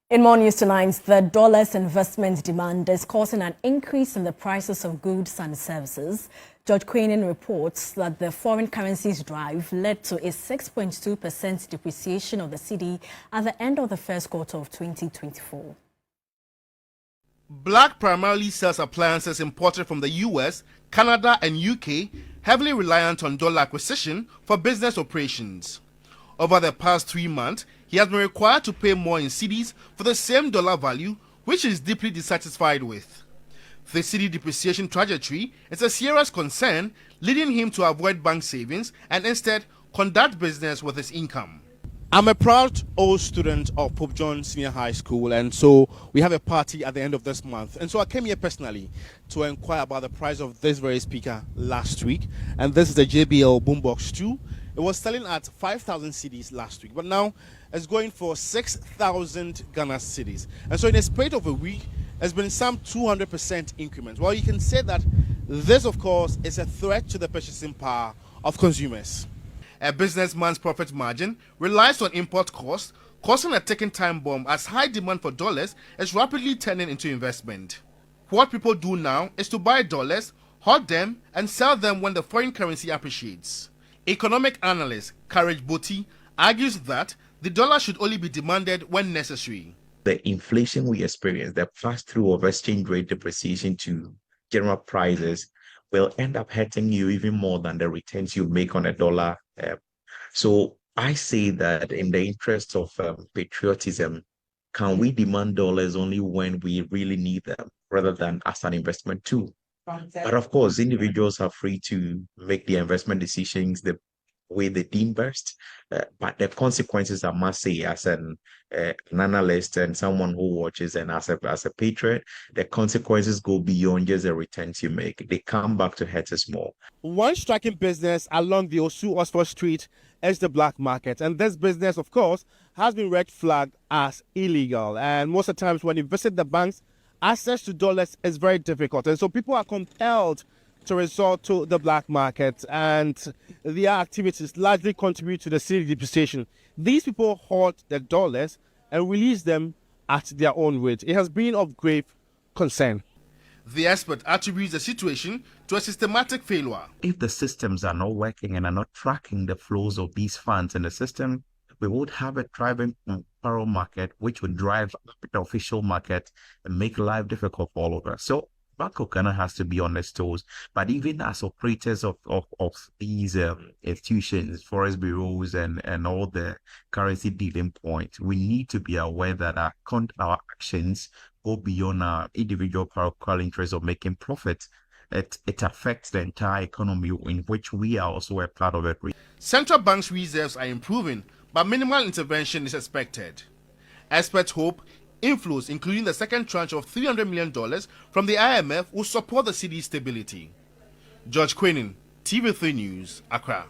In more news tonight, the dollar's investment demand is causing an increase in the prices of goods and services. George Queenan reports that the foreign currencies drive led to a 6.2% depreciation of the cedi at the end of the first quarter of 2024. Black primarily sells appliances imported from the US, Canada and UK, heavily reliant on dollar acquisition for business operations. Over the past 3 months, he has been required to pay more in cedis for the same dollar value, which he is deeply dissatisfied with. The cedi depreciation trajectory is a serious concern, leading him to avoid bank savings and instead conduct business with his income. I'm a proud old student of Pope John Senior High School, and so we have a party at the end of this month. And so I came here personally to inquire about the price of this very speaker last week. And this is the JBL Boombox 2. It was selling at 5,000 cedis last week, but now it's going for 6,000 Ghana cedis. And so in a space of a week, there's been some 200% increment. Well, you can say that this, of course, is a threat to the purchasing power of consumers. A businessman's profit margin relies on import costs, causing a ticking time bomb as high demand for dollars is rapidly turning into investment. What people do now is to buy dollars, hoard them, and sell them when the foreign currency appreciates. Economic analyst Courage Boti argues that the dollar should only be demanded when necessary. The inflation we experience, the pass-through of exchange rate depreciation to general prices, will end up hurting you even more than the returns you make on a dollar. So I say that in the interest of patriotism, can we demand dollars only when we really need them rather than as an investment tool? But of course, individuals are free to make their investment decisions the way they deem best. But the consequences, I must say, as an analyst and someone who watches and as a patriot, the consequences go beyond just the returns you make. They come back to hurt us more. One striking business along the Osu-Oxford Street is the black market. And this business, of course, has been red flagged as illegal. And most of the times when you visit the banks, access to dollars is very difficult. And so people are compelled to resort to the black market, and their activities largely contribute to the cedi depreciation. These people hoard the dollars and release them at their own rate. It has been of grave concern. The expert attributes the situation to a systematic failure. If the systems are not working and are not tracking the flows of these funds in the system, we would have a thriving parallel market, which would drive the official market and make life difficult for all of us. So Bank of Ghana has to be on its toes, but even as operators of these institutions, forest bureaus, and all the currency dealing points, we need to be aware that our actions go beyond our individual parochial interests of making profit. It affects the entire economy in which we are also a part of it. Central bank's reserves are improving, but minimal intervention is expected. Experts hope inflows, including the second tranche of $300 million from the IMF, will support the cedi's stability. George Queenan, TV3 News, Accra.